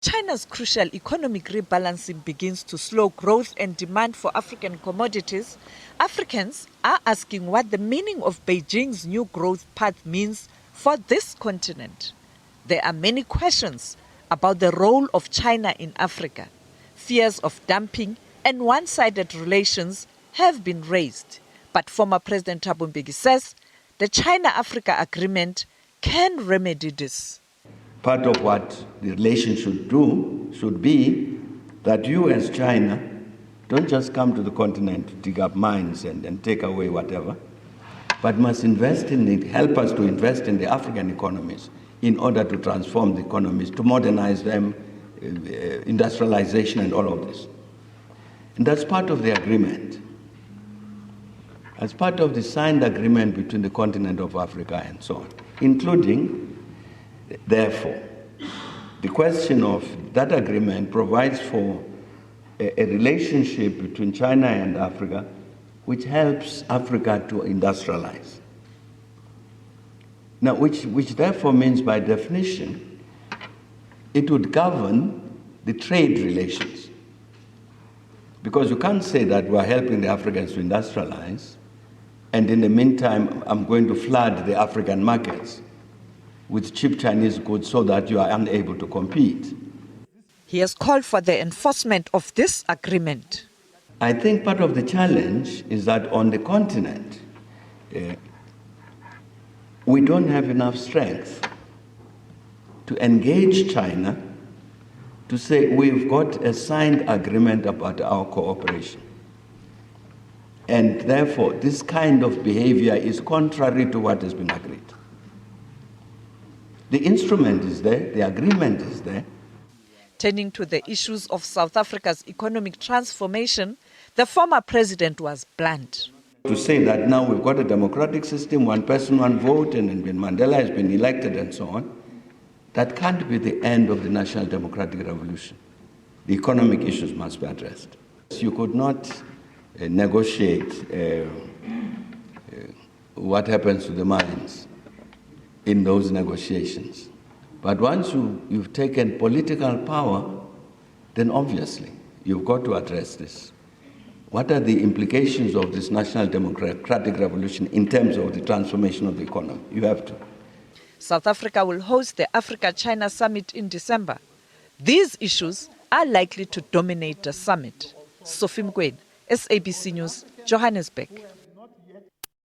China's crucial economic rebalancing begins to slow growth and demand for African commodities. Africans are asking what the meaning of Beijing's new growth path means for this continent. There are many questions about the role of China in Africa. Fears of dumping and one-sided relations have been raised. But former President Thabo Mbeki says the China-Africa agreement can remedy this. Part of what the relation should be that you as China don't just come to the continent to dig up mines and take away whatever, but must invest in it, help us to invest in the African economies in order to transform the economies, to modernize them, industrialization and all of this. And that's part of the agreement. As part of the signed agreement between the continent of Africa and so on, including, therefore, the question of that agreement provides for a relationship between China and Africa which helps Africa to industrialize. Now, which therefore means by definition, it would govern the trade relations. Because you can't say that we're helping the Africans to industrialize, and in the meantime, I'm going to flood the African markets with cheap Chinese goods so that you are unable to compete. He has called for the enforcement of this agreement. I think part of the challenge is that on the continent, we don't have enough strength to engage China to say we've got a signed agreement about our cooperation. And therefore, this kind of behavior is contrary to what has been agreed. The instrument is there, the agreement is there. Turning to the issues of South Africa's economic transformation, the former president was blunt. To say that now we've got a democratic system, one person, one vote, and Mandela has been elected and so on, that can't be the end of the national democratic revolution. The economic issues must be addressed. You could not negotiate what happens to the mines in those negotiations. But once you've taken political power, then obviously you've got to address this. What are the implications of this national democratic revolution in terms of the transformation of the economy? You have to. South Africa will host the Africa-China Summit in December. These issues are likely to dominate the summit. Sophie Mkwena, SABC News, Johannesburg.